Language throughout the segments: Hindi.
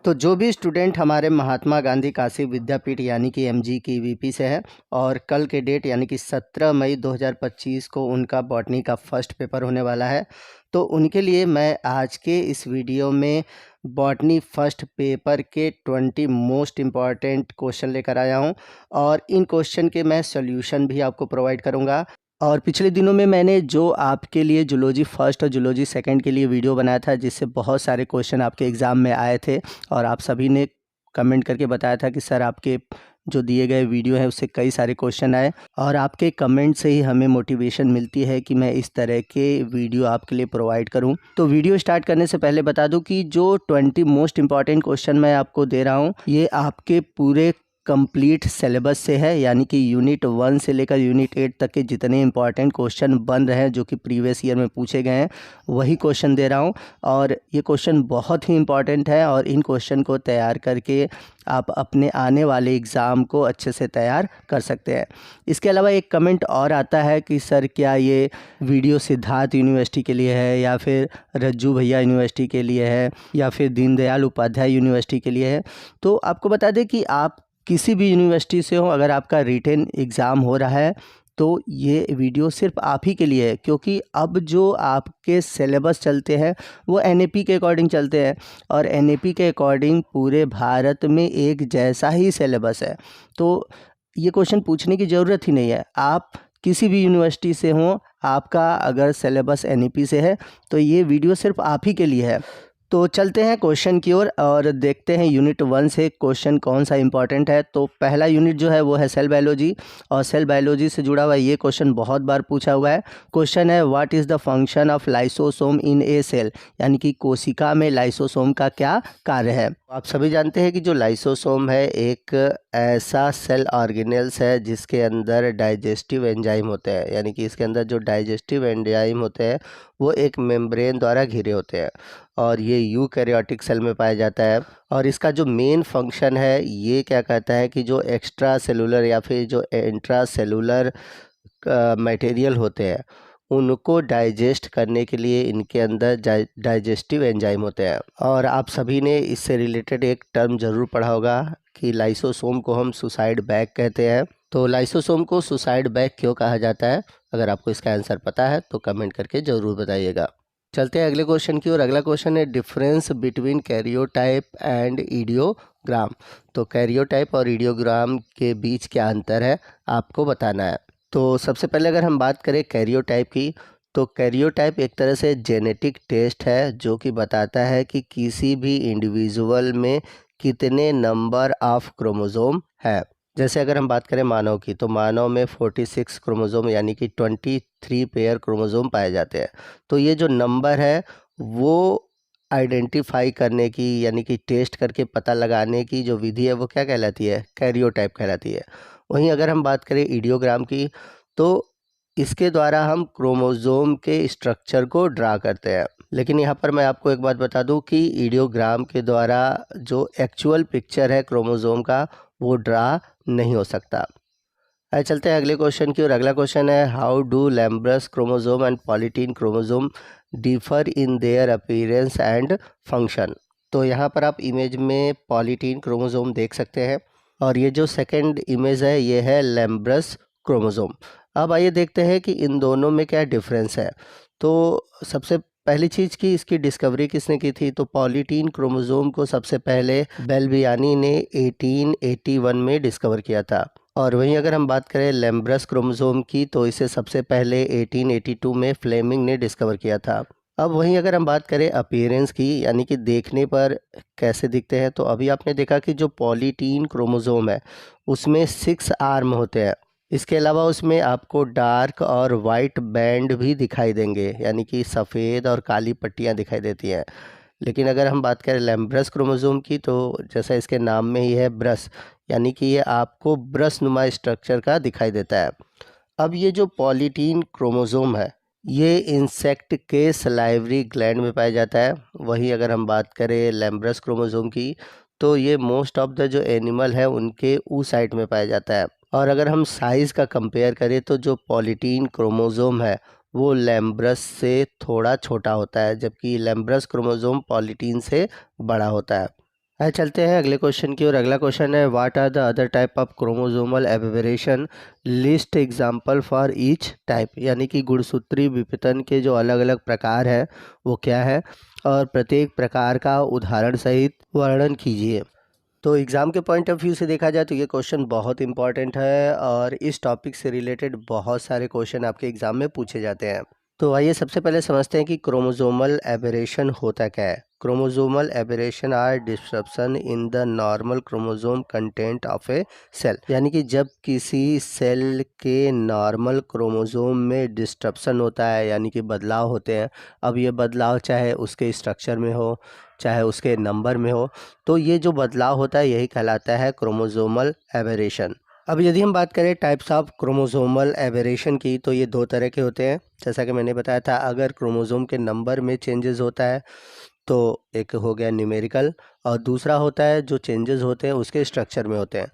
तो जो भी स्टूडेंट हमारे महात्मा गांधी काशी विद्यापीठ यानी कि एमजी की वीपी से है और कल के डेट यानी कि 17 मई 2025 को उनका बॉटनी का फर्स्ट पेपर होने वाला है, तो उनके लिए मैं आज के इस वीडियो में बॉटनी फर्स्ट पेपर के 20 मोस्ट इम्पॉर्टेंट क्वेश्चन लेकर आया हूं और इन क्वेश्चन के मैं सॉल्यूशन भी आपको प्रोवाइड करूंगा। और पिछले दिनों में मैंने जो आपके लिए जूलॉजी फर्स्ट और जूलॉजी सेकंड के लिए वीडियो बनाया था, जिससे बहुत सारे क्वेश्चन आपके एग्ज़ाम में आए थे और आप सभी ने कमेंट करके बताया था कि सर आपके जो दिए गए वीडियो है उससे कई सारे क्वेश्चन आए और आपके कमेंट से ही हमें मोटिवेशन मिलती है कि मैं इस तरह के वीडियो आपके लिए प्रोवाइड करूं। तो वीडियो स्टार्ट करने से पहले बता दूं कि जो 20 मोस्ट इंपॉर्टेंट क्वेश्चन मैं आपको दे रहा हूं ये आपके पूरे कंप्लीट सिलेबस से है, यानी कि यूनिट 1 से लेकर यूनिट 8 तक के जितने इंपॉर्टेंट क्वेश्चन बन रहे हैं जो कि प्रीवियस ईयर में पूछे गए हैं वही क्वेश्चन दे रहा हूं। और ये क्वेश्चन बहुत ही इंपॉर्टेंट है और इन क्वेश्चन को तैयार करके आप अपने आने वाले एग्ज़ाम को अच्छे से तैयार कर सकते हैं। इसके अलावा एक कमेंट और आता है कि सर क्या ये वीडियो सिद्धार्थ यूनिवर्सिटी के लिए है या फिर रज्जू भैया यूनिवर्सिटी के लिए है या फिर दीनदयाल उपाध्याय यूनिवर्सिटी के लिए है। तो आपको बता दें कि आप किसी भी यूनिवर्सिटी से हो, अगर आपका रिटन एग्ज़ाम हो रहा है तो ये वीडियो सिर्फ आप ही के लिए है, क्योंकि अब जो आपके सिलेबस चलते हैं वो एनईपी के अकॉर्डिंग चलते हैं और एनईपी के अकॉर्डिंग पूरे भारत में एक जैसा ही सिलेबस है। तो ये क्वेश्चन पूछने की ज़रूरत ही नहीं है। आप किसी भी यूनिवर्सिटी से हों, आपका अगर सिलेबस एनईपी से है तो ये वीडियो सिर्फ आप ही के लिए है। तो चलते हैं क्वेश्चन की ओर और देखते हैं यूनिट 1 से क्वेश्चन कौन सा इंपॉर्टेंट है। तो पहला यूनिट जो है वो है सेल बायोलॉजी और सेल बायोलॉजी से जुड़ा हुआ ये क्वेश्चन बहुत बार पूछा हुआ है। क्वेश्चन है what is the function of lysosome in a cell, यानी कि कोशिका में लाइसोसोम का क्या कार्य है। आप सभी जानते हैं कि जो लाइसोसोम है एक ऐसा सेल ऑर्गेनेल्स है जिसके अंदर डाइजेस्टिव एंजाइम होते हैं, यानी कि इसके अंदर जो डाइजेस्टिव एंजाइम होते हैं वो एक मेम्ब्रेन द्वारा घिरे होते हैं और ये यूकैरियोटिक सेल में पाया जाता है। और इसका जो मेन फंक्शन है ये क्या कहता है कि जो एक्स्ट्रा सेलुलर या फिर जो इंट्रा सेलुलर मटेरियल होते हैं उनको डाइजेस्ट करने के लिए इनके अंदर डाइजेस्टिव एंजाइम होते हैं। और आप सभी ने इससे रिलेटेड एक टर्म ज़रूर पढ़ा होगा कि लाइसोसोम को हम सुसाइड बैग कहते हैं। तो लाइसोसोम को सुसाइड बैग क्यों कहा जाता है, अगर आपको इसका आंसर पता है तो कमेंट करके ज़रूर बताइएगा। चलते हैं अगले क्वेश्चन की ओर। अगला क्वेश्चन है डिफरेंस बिटवीन कैरियोटाइप एंड इडियोग्राम। तो कैरियोटाइप और इडियोग्राम के बीच क्या अंतर है आपको बताना है। तो सबसे पहले अगर हम बात करें कैरियोटाइप की, तो कैरियोटाइप एक तरह से जेनेटिक टेस्ट है जो कि बताता है कि किसी भी इंडिविजुअल में कितने नंबर ऑफ क्रोमोसोम है। जैसे अगर हम बात करें मानव की, तो मानव में 46 क्रोमोसोम यानी कि 23 पेयर क्रोमोसोम पाए जाते हैं। तो ये जो नंबर है वो आइडेंटिफाई करने की यानी कि टेस्ट करके पता लगाने की जो विधि है वो क्या कहलाती है, कैरियोटाइप कहलाती है। वहीं अगर हम बात करें इडियोग्राम की, तो इसके द्वारा हम क्रोमोसोम के स्ट्रक्चर को ड्रा करते हैं। लेकिन यहाँ पर मैं आपको एक बात बता दूं कि इडियोग्राम के द्वारा जो एक्चुअल पिक्चर है क्रोमोसोम का वो ड्रा नहीं हो सकता। आइए चलते हैं अगले क्वेश्चन की और अगला क्वेश्चन है how do lampbrush chromosome and polytene chromosome differ in their appearance and function. तो यहाँ पर आप इमेज में पॉलीटीन क्रोमोसोम देख सकते हैं और ये जो सेकंड इमेज है ये है लैम्ब्रस क्रोमोसोम। अब आइए देखते हैं कि इन दोनों में क्या डिफरेंस है। तो सबसे पहली चीज़ की इसकी डिस्कवरी किसने की थी, तो पॉलीटीन क्रोमोसोम को सबसे पहले बेल्बियानी ने 1881 में डिस्कवर किया था। और वहीं अगर हम बात करें लैम्ब्रस क्रोमोसोम की, तो इसे सबसे पहले 1882 में फ्लेमिंग ने डिस्कवर किया था। अब वहीं अगर हम बात करें अपीयरेंस की, यानी कि देखने पर कैसे दिखते हैं, तो अभी आपने देखा कि जो पॉलीटीन क्रोमोसोम है उसमें 6 आर्म होते हैं। इसके अलावा उसमें आपको डार्क और वाइट बैंड भी दिखाई देंगे, यानी कि सफ़ेद और काली पट्टियाँ दिखाई देती हैं। लेकिन अगर हम बात करें लैम्ब्रस क्रोमोसोम की, तो जैसा इसके नाम में ही है ब्रश, यानी कि ये आपको ब्रश नुमा स्ट्रक्चर का दिखाई देता है। अब ये जो पॉलीटीन क्रोमोसोम है ये इंसेक्ट के सलाइवरी ग्लैंड में पाया जाता है। वहीं अगर हम बात करें लैम्ब्रस क्रोमोसोम की, तो ये मोस्ट ऑफ द जो एनिमल है उनके साइड में पाया जाता है। और अगर हम साइज़ का कंपेयर करें तो जो पॉलीटीन क्रोमोसोम है वो लैम्ब्रस से थोड़ा छोटा होता है, जबकि लैम्ब्रस क्रोमोसोम पॉलीटीन से बड़ा होता है। आइए चलते हैं अगले क्वेश्चन की ओर। अगला क्वेश्चन है, what are the other type of chromosomal aberration, list example for each type. यानी कि गुणसूत्री विपतन के जो अलग अलग प्रकार हैं वो क्या है, और प्रत्येक प्रकार का उदाहरण सहित वर्णन कीजिए। तो एग्ज़ाम के पॉइंट ऑफ व्यू से देखा जाए तो ये क्वेश्चन बहुत इंपॉर्टेंट है और इस टॉपिक से रिलेटेड बहुत सारे क्वेश्चन आपके एग्ज़ाम में पूछे जाते हैं। तो आइए सबसे पहले समझते हैं कि क्रोमोसोमल एबेरेशन होता क्या है। Chromosomal aberration are disruption in the normal chromosome content of a cell. यानी कि जब किसी सेल के नॉर्मल क्रोमोसोम में डिस्ट्रप्शन होता है, यानी कि बदलाव होते हैं। अब ये बदलाव चाहे उसके स्ट्रक्चर में हो, चाहे उसके नंबर में हो, तो ये जो बदलाव होता है यही कहलाता है क्रोमोसोमल एबेरेशन। अब यदि हम बात करें टाइप्स ऑफ क्रोमोसोमल एबेरेशन की, तो ये दो तरह के होते हैं। जैसा कि मैंने बताया था, अगर क्रोमोसोम के नंबर में चेंजेस होता है तो एक हो गया न्यूमेरिकल, और दूसरा होता है जो चेंजेस होते हैं उसके स्ट्रक्चर में होते हैं।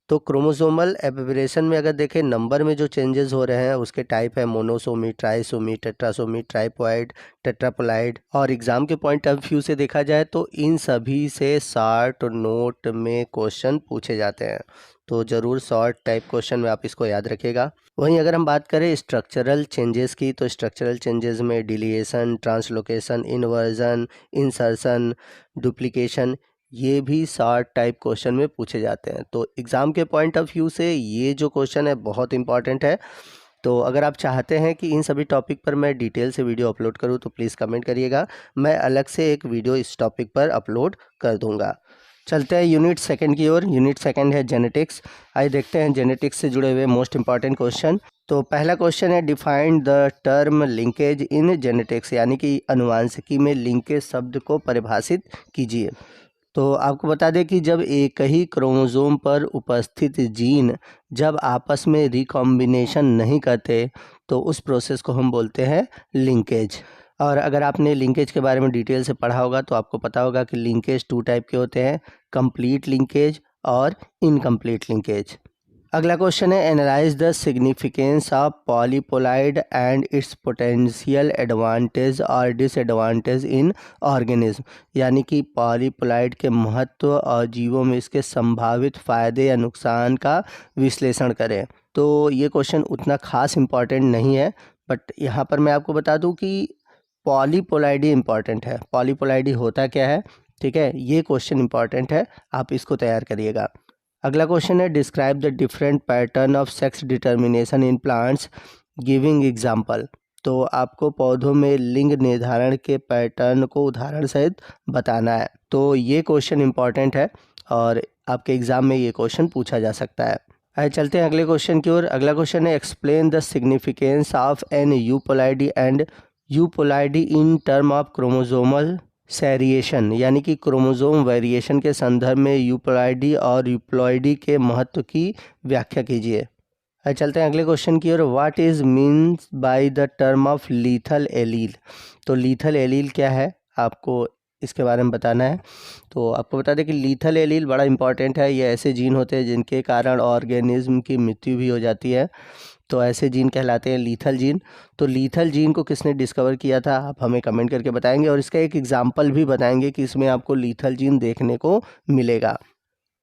तो क्रोमोसोमल एबेरेशन में अगर देखें नंबर में जो चेंजेस हो रहे हैं उसके टाइप है monosomy, trisomy, tetrasomy, triploid, tetraploid. और एग्ज़ाम के पॉइंट ऑफ व्यू से देखा जाए तो इन सभी से शॉर्ट नोट में क्वेश्चन पूछे जाते हैं, तो ज़रूर शॉर्ट टाइप क्वेश्चन में आप इसको याद रखिएगा। वहीं अगर हम बात करें स्ट्रक्चरल चेंजेस की, तो स्ट्रक्चरल चेंजेस में deletion, translocation, inversion, insertion, duplication, ये भी शॉर्ट टाइप क्वेश्चन में पूछे जाते हैं। तो एग्ज़ाम के पॉइंट ऑफ व्यू से ये जो क्वेश्चन है बहुत इंपॉर्टेंट है। तो अगर आप चाहते हैं कि इन सभी टॉपिक पर मैं डिटेल से वीडियो अपलोड करूं तो प्लीज़ कमेंट करिएगा, मैं अलग से एक वीडियो इस टॉपिक पर अपलोड कर दूंगा। चलते हैं यूनिट सेकंड की ओर। यूनिट सेकंड है जेनेटिक्स। आइए देखते हैं जेनेटिक्स से जुड़े हुए मोस्ट इंपॉर्टेंट क्वेश्चन। तो पहला क्वेश्चन है, define the term linkage in genetics. यानी कि अनुवांशिकी में लिंकेज शब्द को परिभाषित कीजिए। तो आपको बता दें कि जब एक ही क्रोमोसोम पर उपस्थित जीन जब आपस में रिकॉम्बिनेशन नहीं करते तो उस प्रोसेस को हम बोलते हैं लिंकेज। और अगर आपने लिंकेज के बारे में डिटेल से पढ़ा होगा तो आपको पता होगा कि लिंकेज टू टाइप के होते हैं, कंप्लीट लिंकेज और इनकम्प्लीट लिंकेज। अगला क्वेश्चन है, analyse the significance of polyploid and its potential advantage और डिसएडवांटेज इन ऑर्गेनिज्म। यानी कि पॉलीपोलाइड के महत्व और जीवों में इसके संभावित फायदे या नुकसान का विश्लेषण करें। तो ये क्वेश्चन उतना खास इम्पॉर्टेंट नहीं है, बट यहाँ पर मैं आपको बता दूँ कि पॉलीपोलाइड ही इम्पॉर्टेंट है। पॉलीपोलाइड होता क्या है, ठीक है, ये क्वेश्चन इम्पॉर्टेंट है, आप इसको तैयार करिएगा। अगला क्वेश्चन है, describe the different pattern of sex determination in plants giving example. तो आपको पौधों में लिंग निर्धारण के पैटर्न को उदाहरण सहित बताना है। तो ये क्वेश्चन इम्पॉर्टेंट है और आपके एग्ज़ाम में ये क्वेश्चन पूछा जा सकता है। आइए चलते हैं अगले क्वेश्चन की ओर। अगला क्वेश्चन है, explain the significance of aneuploidy and euploidy in term of chromosomal seriation. यानी कि क्रोमोसोम वेरिएशन के संदर्भ में यूप्लॉइडी और यूप्लॉइडी के महत्व की व्याख्या कीजिए। अब चलते हैं अगले क्वेश्चन की ओर। What is means by the term of lethal allele. तो लीथल एलील क्या है, आपको इसके बारे में बताना है। तो आपको बता दें कि लीथल एलील बड़ा इंपॉर्टेंट है। ये ऐसे जीन होते हैं जिनके कारण ऑर्गेनिज्म की मृत्यु भी हो जाती है, तो ऐसे जीन कहलाते हैं लीथल जीन। तो लीथल जीन को किसने डिस्कवर किया था, आप हमें कमेंट करके बताएंगे और इसका एक एग्जाम्पल भी बताएंगे कि इसमें आपको लीथल जीन देखने को मिलेगा।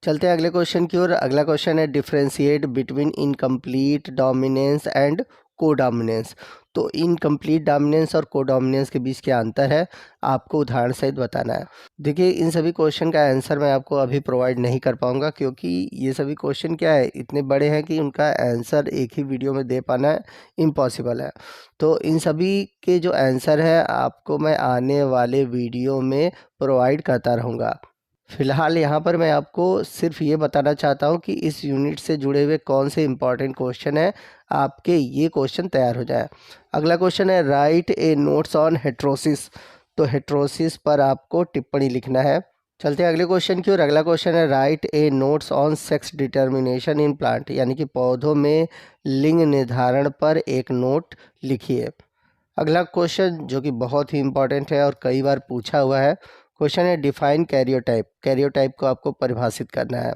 चलते हैं अगले क्वेश्चन की ओर। अगला क्वेश्चन है, differentiate between incomplete dominance and codominance. तो इनकम्प्लीट डोमिनेंस और कोडोमिनेंस के बीच क्या अंतर है, आपको उदाहरण सहित बताना है। देखिए, इन सभी क्वेश्चन का आंसर मैं आपको अभी प्रोवाइड नहीं कर पाऊंगा, क्योंकि ये सभी क्वेश्चन क्या है, इतने बड़े हैं कि उनका आंसर एक ही वीडियो में दे पाना इम्पॉसिबल है। तो इन सभी के जो आंसर है आपको मैं आने वाले वीडियो में प्रोवाइड करता रहूँगा। फिलहाल यहाँ पर मैं आपको सिर्फ ये बताना चाहता हूँ कि इस यूनिट से जुड़े हुए कौन से इंपॉर्टेंट क्वेश्चन हैं, आपके ये क्वेश्चन तैयार हो जाए। अगला क्वेश्चन है, right a notes on heterosis. तो हेट्रोसिस पर आपको टिप्पणी लिखना है। चलते हैं अगले क्वेश्चन की ओर। अगला क्वेश्चन है, right a notes on sex determination in plant. यानी कि पौधों में लिंग निर्धारण पर एक नोट लिखिए। अगला क्वेश्चन जो कि बहुत ही इंपॉर्टेंट है और कई बार पूछा हुआ है, क्वेश्चन है, डिफाइन कैरियोटाइप। कैरियोटाइप को आपको परिभाषित करना है।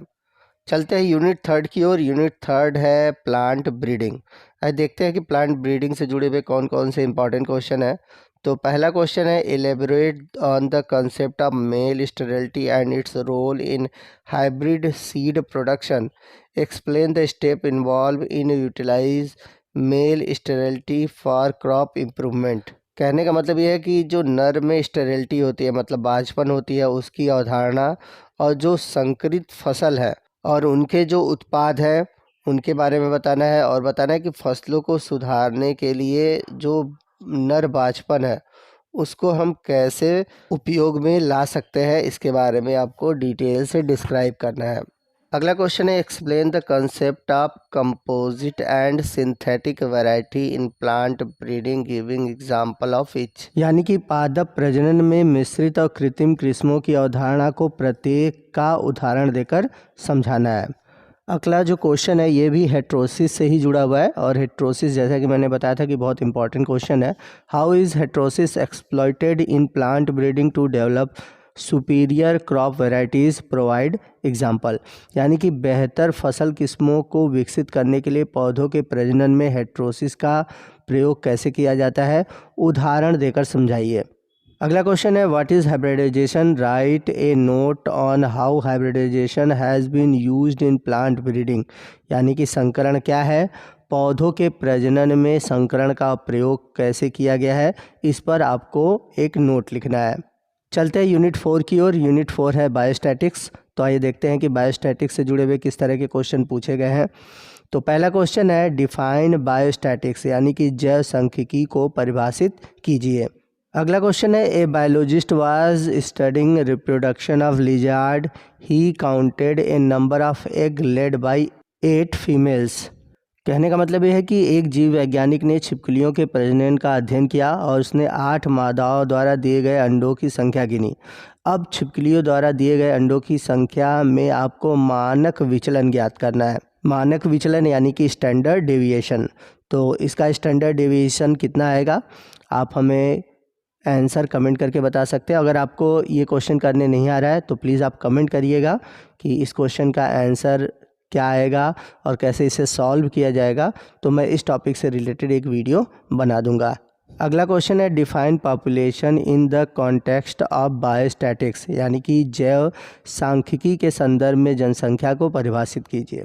चलते हैं यूनिट थर्ड की ओर। यूनिट थर्ड है प्लांट ब्रीडिंग। आज देखते हैं कि प्लांट ब्रीडिंग से जुड़े हुए कौन कौन से इंपॉर्टेंट क्वेश्चन है। तो पहला क्वेश्चन है, elaborate on the concept of male sterility and its role in hybrid seed production, explain the step involve in utilize male sterility for crop improvement. कहने का मतलब ये है कि जो नर में स्टेरिलिटी होती है, मतलब बांझपन होती है, उसकी अवधारणा, और जो संकरित फसल है और उनके जो उत्पाद हैं उनके बारे में बताना है, और बताना है कि फसलों को सुधारने के लिए जो नर बांझपन है उसको हम कैसे उपयोग में ला सकते हैं, इसके बारे में आपको डिटेल से डिस्क्राइब करना है। अगला क्वेश्चन है, explain the concept of composite and synthetic variety in plant breeding giving example of each. यानी कि पादप प्रजनन में मिश्रित और कृत्रिम किस्मों की अवधारणा को प्रत्येक का उदाहरण देकर समझाना है। अगला जो क्वेश्चन है ये भी हेट्रोसिस से ही जुड़ा हुआ है, और हेट्रोसिस जैसा कि मैंने बताया था कि बहुत इंपॉर्टेंट क्वेश्चन है। How is heterosis exploited in plant breeding to develop superior crop varieties, provide example. यानी कि बेहतर फसल किस्मों को विकसित करने के लिए पौधों के प्रजनन में हेट्रोसिस का प्रयोग कैसे किया जाता है, उदाहरण देकर समझाइए। अगला क्वेश्चन है, what is hybridization, write a note on how hybridization has been used in plant breeding. यानी कि संकरण क्या है, पौधों के प्रजनन में संकरण का प्रयोग कैसे किया गया है, इस पर आपको एक नोट लिखना है। चलते हैं यूनिट 4 की ओर। यूनिट 4 है बायोस्टैटिक्स। तो आइए देखते हैं कि बायोस्टैटिक्स से जुड़े हुए किस तरह के क्वेश्चन पूछे गए हैं। तो पहला क्वेश्चन है, डिफाइन बायोस्टैटिक्स, यानी कि जैव सांख्यिकी को परिभाषित कीजिए। अगला क्वेश्चन है, a biologist was studying reproduction of lizard, he counted a number of egg laid by 8 females. कहने का मतलब यह है कि एक जीव वैज्ञानिक ने छिपकलियों के प्रजनन का अध्ययन किया और उसने 8 मादाओं द्वारा दिए गए अंडों की संख्या गिनी। अब छिपकलियों द्वारा दिए गए अंडों की संख्या में आपको मानक विचलन ज्ञात करना है। मानक विचलन यानी कि स्टैंडर्ड डेविएशन। तो इसका स्टैंडर्ड डेविएशन कितना आएगा, आप हमें आंसर कमेंट करके बता सकते हैं। अगर आपको ये क्वेश्चन करने नहीं आ रहा है तो प्लीज़ आप कमेंट करिएगा कि इस क्वेश्चन का आंसर क्या आएगा और कैसे इसे सॉल्व किया जाएगा, तो मैं इस टॉपिक से रिलेटेड एक वीडियो बना दूंगा। अगला क्वेश्चन है, define population in the context of biostatics, यानी कि जैव सांख्यिकी के संदर्भ में जनसंख्या को परिभाषित कीजिए।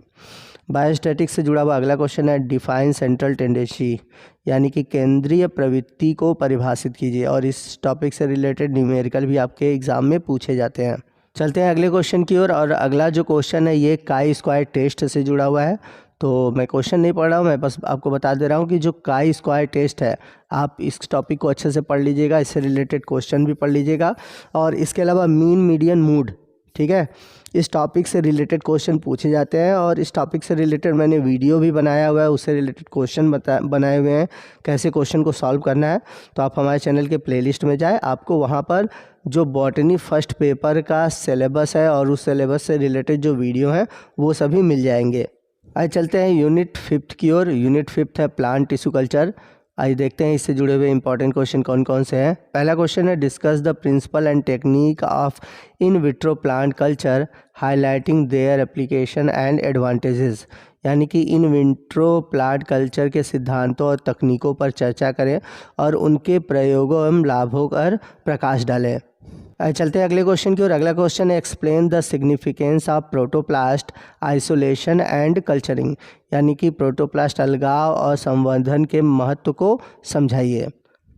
बायोस्टैटिक्स से जुड़ा हुआ अगला क्वेश्चन है, डिफाइन सेंट्रल टेंडेंसी, यानी कि केंद्रीय प्रवृत्ति को परिभाषित कीजिए। और इस टॉपिक से रिलेटेड न्यूमेरिकल भी आपके एग्जाम में पूछे जाते हैं। चलते हैं अगले क्वेश्चन की ओर। और अगला जो क्वेश्चन है ये काई स्क्वायर टेस्ट से जुड़ा हुआ है। तो मैं क्वेश्चन नहीं पढ़ रहा हूँ, मैं बस आपको बता दे रहा हूँ कि जो काई स्क्वायर टेस्ट है, आप इस टॉपिक को अच्छे से पढ़ लीजिएगा, इससे रिलेटेड क्वेश्चन भी पढ़ लीजिएगा। और इसके अलावा मीन मीडियन मूड, ठीक है, इस टॉपिक से रिलेटेड क्वेश्चन पूछे जाते हैं। और इस टॉपिक से रिलेटेड मैंने वीडियो भी बनाया हुआ है, उससे रिलेटेड क्वेश्चन बनाए हुए हैं, कैसे क्वेश्चन को सॉल्व करना है। तो आप हमारे चैनल के प्लेलिस्ट में जाएँ, आपको वहाँ पर जो बॉटनी फर्स्ट पेपर का सिलेबस है और उस सिलेबस से रिलेटेड जो वीडियो हैं वो सभी मिल जाएंगे। आइए चलते हैं यूनिट 5 की ओर। यूनिट 5 है प्लांट टिश्यू कल्चर। आइए देखते हैं इससे जुड़े हुए इंपॉर्टेंट क्वेश्चन कौन कौन से हैं। पहला क्वेश्चन है, discuss the principle and technique of in vitro plant culture, highlighting their application and advantages. यानी कि इन विट्रो प्लांट कल्चर के सिद्धांतों और तकनीकों पर चर्चा करें और उनके प्रयोगों एवं लाभों पर प्रकाश डालें। चलते हैं अगले क्वेश्चन की ओर। अगला क्वेश्चन है, explain the significance of protoplast isolation and culturing. यानी कि प्रोटोप्लास्ट अलगाव और संवर्धन के महत्व को समझाइए।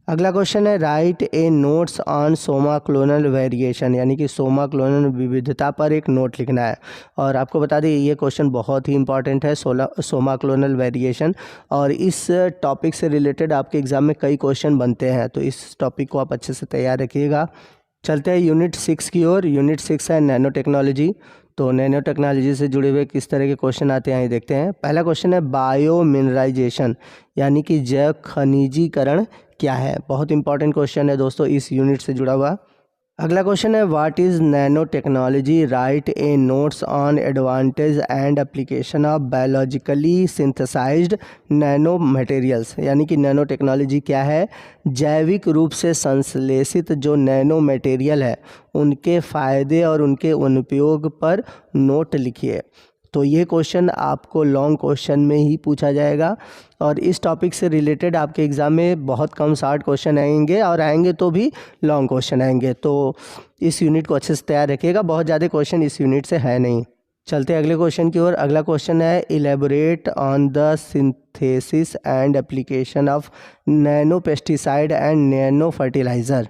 अगला क्वेश्चन है, right a notes on Soma clonal variation. यानी कि सोमा क्लोनल विविधता पर एक नोट लिखना है। और आपको बता दें ये क्वेश्चन बहुत ही इंपॉर्टेंट है, सोमा क्लोनल वेरिएशन। और इस टॉपिक से रिलेटेड आपके एग्जाम में कई क्वेश्चन बनते हैं, तो इस टॉपिक को आप अच्छे से तैयार रखिएगा। चलते हैं यूनिट 6 की ओर। यूनिट 6 है नैनो टेक्नोलॉजी। तो नैनो टेक्नोलॉजी से जुड़े हुए किस तरह के क्वेश्चन आते हैं ये देखते हैं। पहला क्वेश्चन है, बायो मिनरलाइजेशन, यानी कि जैव खनिजीकरण क्या है। बहुत इंपॉर्टेंट क्वेश्चन है दोस्तों, इस यूनिट से जुड़ा हुआ। अगला क्वेश्चन है, what is nano technology, write a notes on advantage and application of biologically synthesized nano materials. यानी कि नैनो टेक्नोलॉजी क्या है, जैविक रूप से संश्लेषित जो नैनो मटेरियल है उनके फ़ायदे और उनके अनुप्रयोग पर नोट लिखिए। तो ये क्वेश्चन आपको लॉन्ग क्वेश्चन में ही पूछा जाएगा और इस टॉपिक से रिलेटेड आपके एग्ज़ाम में बहुत कम 60 क्वेश्चन आएंगे और आएंगे तो भी लॉन्ग क्वेश्चन आएंगे। तो इस यूनिट को अच्छे से तैयार रखिएगा, बहुत ज़्यादा क्वेश्चन इस यूनिट से है नहीं। चलते अगले क्वेश्चन की ओर। अगला क्वेश्चन है elaborate on the synthesis and application of nano pesticide and nano fertiliser.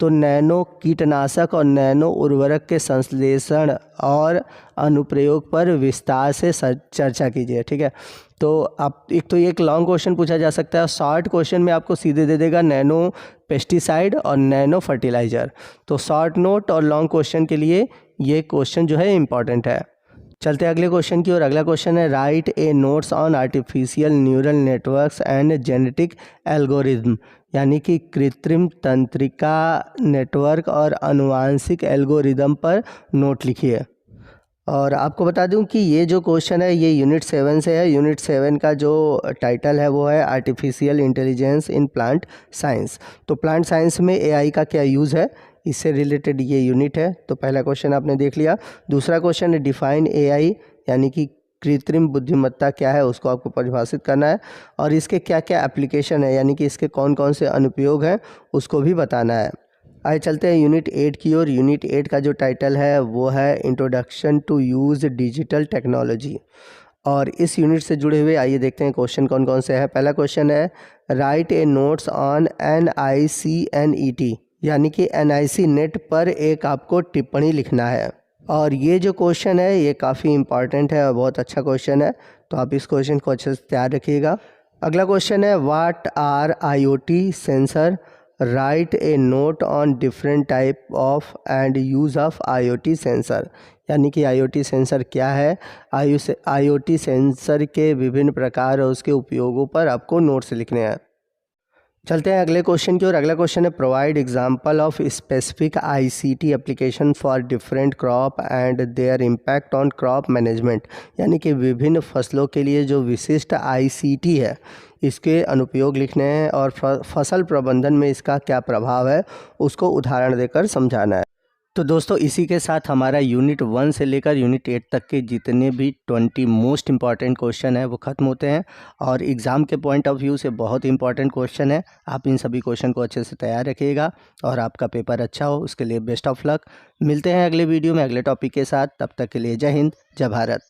तो नैनो कीटनाशक और नैनो उर्वरक के संश्लेषण और अनुप्रयोग पर विस्तार से चर्चा कीजिए। ठीक है, तो आप एक लॉन्ग क्वेश्चन पूछा जा सकता है, शॉर्ट क्वेश्चन में आपको सीधे दे देगा नैनो पेस्टिसाइड और नैनो फर्टिलाइज़र। तो शॉर्ट नोट और लॉन्ग क्वेश्चन के लिए ये क्वेश्चन जो है इम्पॉर्टेंट है। चलते हैं अगले क्वेश्चन की ओर। अगला क्वेश्चन है right a notes on artificial neural networks and genetic algorithm, यानी कि कृत्रिम तंत्रिका नेटवर्क और आनुवांशिक एल्गोरिदम पर नोट लिखिए। और आपको बता दूं कि ये जो क्वेश्चन है ये यूनिट 7 से है। यूनिट 7 का जो टाइटल है वो है artificial intelligence in plant science. तो प्लांट साइंस में एआई का क्या यूज़ है, इससे रिलेटेड ये यूनिट है। तो पहला क्वेश्चन आपने देख लिया। दूसरा क्वेश्चन है डिफाइन एआई, यानी कि कृत्रिम बुद्धिमत्ता क्या है उसको आपको परिभाषित करना है और इसके क्या क्या एप्लीकेशन है, यानी कि इसके कौन कौन से अनुप्रयोग हैं उसको भी बताना है। आइए चलते हैं यूनिट 8 की ओर। यूनिट 8 का जो टाइटल है वो है introduction to use digital technology. और इस यूनिट से जुड़े हुए आइए देखते हैं क्वेश्चन कौन कौन से हैं। पहला क्वेश्चन है right a notes on NICNET, यानी कि NIC नेट पर एक आपको टिप्पणी लिखना है। और ये जो क्वेश्चन है ये काफ़ी इंपॉर्टेंट है और बहुत अच्छा क्वेश्चन है, तो आप इस क्वेश्चन को अच्छे से तैयार रखिएगा। अगला क्वेश्चन है what are IoT sensor, write a note on different type of and use of IoT sensor, यानी कि IoT सेंसर क्या है, IoT सेंसर के विभिन्न प्रकार और उसके उपयोगों पर आपको नोट्स लिखने हैं। चलते हैं अगले क्वेश्चन की ओर। अगला क्वेश्चन है provide example of specific ICT application for different crop and there impact on crop management, यानी कि विभिन्न फसलों के लिए जो विशिष्ट ICT है इसके अनुप्रयोग लिखने हैं और फसल प्रबंधन में इसका क्या प्रभाव है उसको उदाहरण देकर समझाना है। तो दोस्तों इसी के साथ हमारा यूनिट 1 से लेकर यूनिट 8 तक के जितने भी 20 मोस्ट इंपॉर्टेंट क्वेश्चन है वो ख़त्म होते हैं और एग्ज़ाम के पॉइंट ऑफ व्यू से बहुत इंपॉर्टेंट क्वेश्चन है। आप इन सभी क्वेश्चन को अच्छे से तैयार रखिएगा और आपका पेपर अच्छा हो, उसके लिए बेस्ट ऑफ लक। मिलते हैं अगले वीडियो में अगले टॉपिक के साथ, तब तक के लिए जय हिंद, जय भारत।